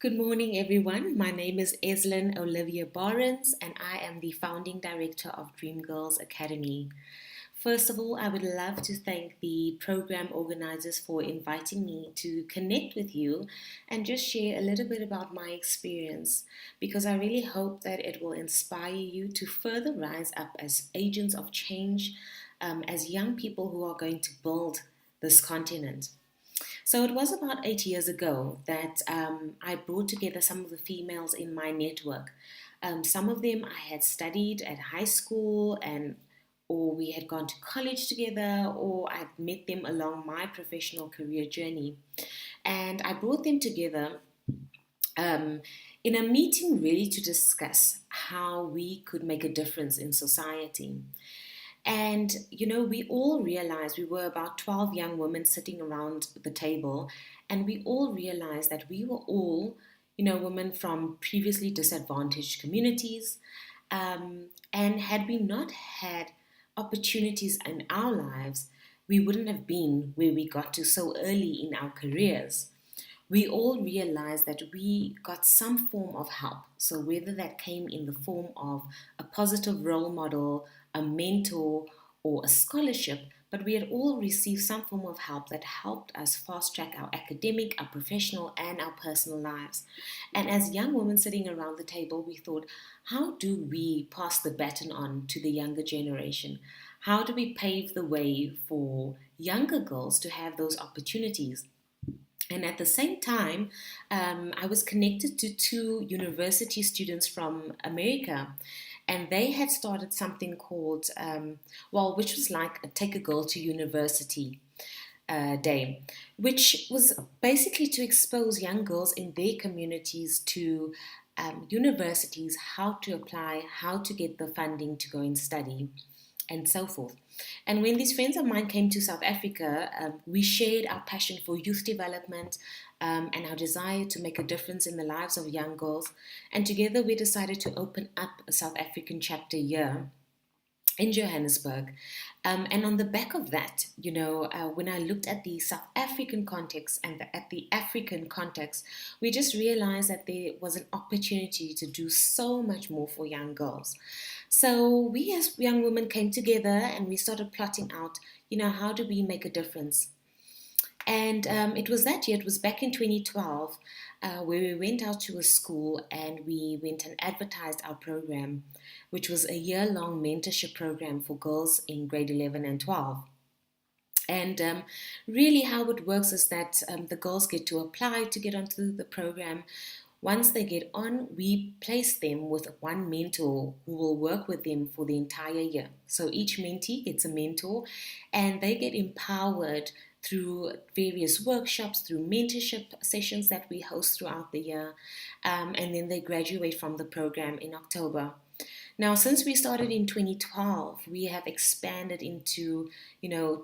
Good morning, everyone. My name is Eslin Olivia Barnes, and I am the founding director of Dream Girls Academy. First of all, I would love to thank the program organizers for inviting me to connect with you and just share a little bit about my experience because I really hope that it will inspire you to further rise up as agents of change, as young people who are going to build this continent. So it was about 8 years ago that I brought together some of the females in my network. Some of them I had studied at high school and or we had gone to college together or I'd met them along my professional career journey. And I brought them together um, in a meeting really to discuss how we could make a difference in society. And, we all realized we were about 12 young women sitting around the table, and we all realized that we were all, women from previously disadvantaged communities. And had we not had opportunities in our lives, we wouldn't have been where we got to so early in our careers. We all realized that we got some form of help. So, whether that came in the form of a positive role model, a mentor, or a scholarship, but we had all received some form of help that helped us fast track our academic, our professional, and our personal lives. And as young women sitting around the table, we thought, how do we pass the baton on to the younger generation? How do we pave the way for younger girls to have those opportunities? And at the same time, I was connected to two university students from America, and they had started something called, which was like a Take a Girl to University Day, which was basically to expose young girls in their communities to universities, how to apply, how to get the funding to go and study and so forth. And when these friends of mine came to South Africa, we shared our passion for youth development and our desire to make a difference in the lives of young girls. And together we decided to open up a South African chapter here in Johannesburg. And on the back of that, when I looked at the South African context and at the African context, we just realized that there was an opportunity to do so much more for young girls. So we as young women came together and we started plotting out, how do we make a difference? And it was that year, it was back in 2012, where we went out to a school and we went and advertised our program, which was a year-long mentorship program for girls in grade 11 and 12. And really, how it works is that the girls get to apply to get onto the program. Once they get on, we place them with one mentor who will work with them for the entire year. So each mentee gets a mentor and they get empowered through various workshops, through mentorship sessions that we host throughout the year. And then they graduate from the program in October. Now, since we started in 2012, we have expanded into,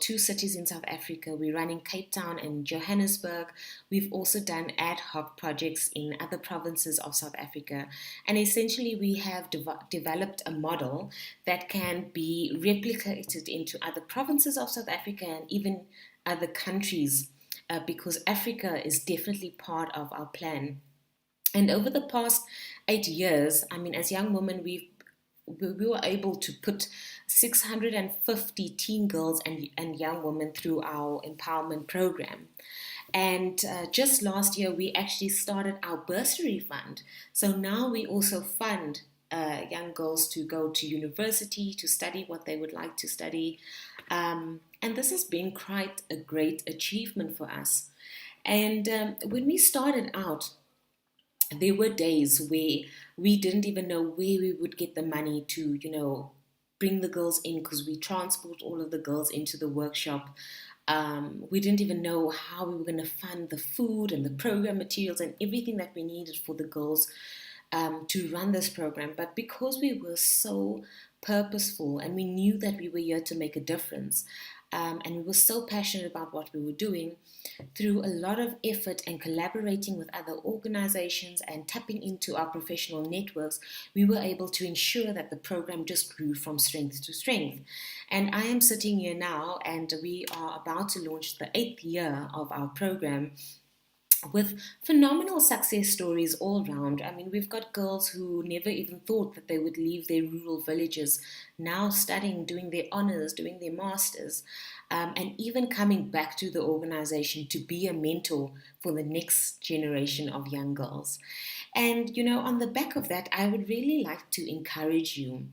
two cities in South Africa. We run in Cape Town and Johannesburg. We've also done ad hoc projects in other provinces of South Africa. And essentially, we have developed a model that can be replicated into other provinces of South Africa and even other countries, because Africa is definitely part of our plan. And over the past 8 years, as young women, we were able to put 650 teen girls and young women through our empowerment program. And just last year, we actually started our bursary fund. So now we also fund young girls to go to university, to study what they would like to study. And this has been quite a great achievement for us. And when we started out, there were days where we didn't even know where we would get the money to, bring the girls in because we transport all of the girls into the workshop. We didn't even know how we were going to fund the food and the program materials and everything that we needed for the girls to run this program. But because we were so purposeful and we knew that we were here to make a difference, and we were so passionate about what we were doing, through a lot of effort and collaborating with other organizations and tapping into our professional networks, we were able to ensure that the program just grew from strength to strength. And I am sitting here now and we are about to launch the 8th year of our program. with phenomenal success stories all around. I mean, we've got girls who never even thought that they would leave their rural villages, now studying, doing their honors, doing their masters, and even coming back to the organization to be a mentor for the next generation of young girls. And, on the back of that, I would really like to encourage you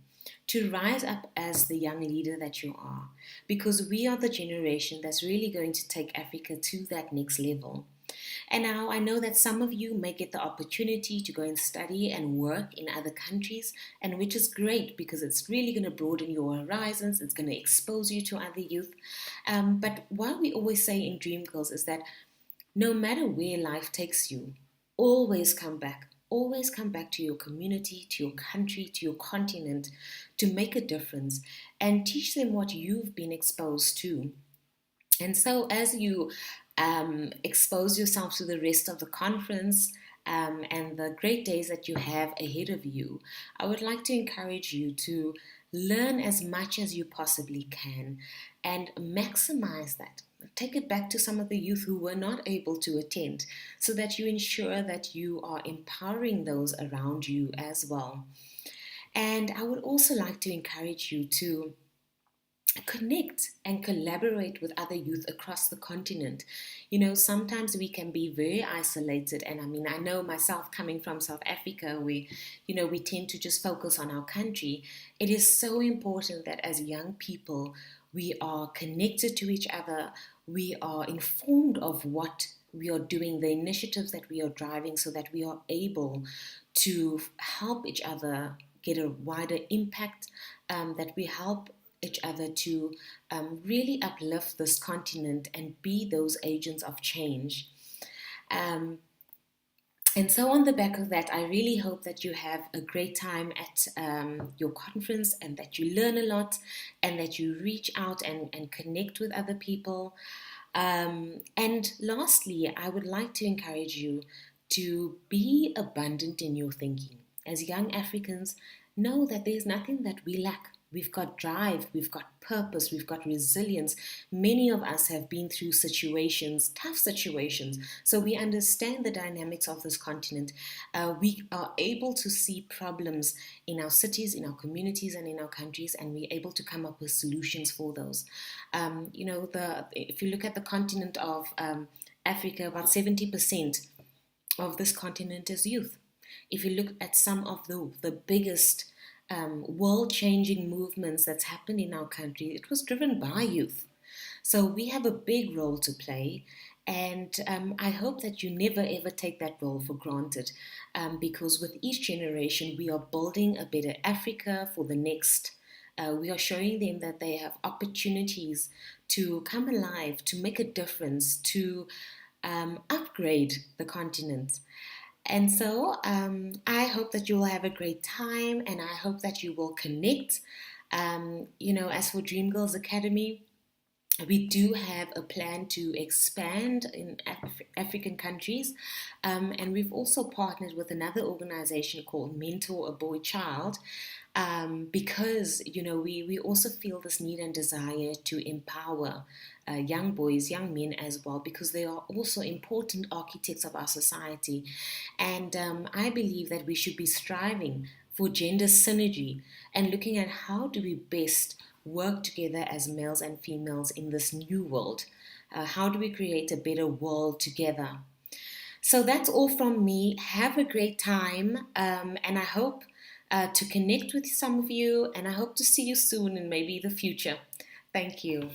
to rise up as the young leader that you are, because we are the generation that's really going to take Africa to that next level. And now I know that some of you may get the opportunity to go and study and work in other countries, and which is great because it's really going to broaden your horizons, it's going to expose you to other youth. But what we always say in Dream Girls is that no matter where life takes you, always come back. Always come back to your community, to your country, to your continent to make a difference and teach them what you've been exposed to. And so, as you expose yourself to the rest of the conference and the great days that you have ahead of you, I would like to encourage you to learn as much as you possibly can and maximize that. Take it back to some of the youth who were not able to attend so that you ensure that you are empowering those around you as well. And I would also like to encourage you to connect and collaborate with other youth across the continent. Sometimes we can be very isolated, and I mean, I know myself coming from South Africa, we tend to just focus on our country. It is so important that as young people, we are connected to each other, we are informed of what we are doing, the initiatives that we are driving, so that we are able to help each other get a wider impact, that we help each other to really uplift this continent and be those agents of change. Um, and so, on the back of that, I really hope that you have a great time at your conference and that you learn a lot and that you reach out and connect with other people. And lastly, I would like to encourage you to be abundant in your thinking. As young Africans, know that there's nothing that we lack. We've got drive, we've got purpose, we've got resilience. Many of us have been through situations, tough situations, so we understand the dynamics of this continent. We are able to see problems in our cities, in our communities, and in our countries, and we're able to come up with solutions for those. If you look at the continent of Africa, about 70% of this continent is youth. If you look at some of the biggest world-changing movements that's happened in our country, it was driven by youth. So we have a big role to play, and I hope that you never ever take that role for granted, because with each generation we are building a better Africa for the next. We are showing them that they have opportunities to come alive, to make a difference, to upgrade the continent. And so I hope that you will have a great time and I hope that you will connect. As for Dream Girls Academy, we do have a plan to expand in African countries, and we've also partnered with another organization called Mentor a Boy Child, because we also feel this need and desire to empower young boys, young men as well, because they are also important architects of our society. And I believe that we should be striving for gender synergy and looking at how do we best work together as males and females in this new world. How do we create a better world together? So that's all from me. Have a great time, and I hope to connect with some of you, and I hope to see you soon in maybe the future. Thank you.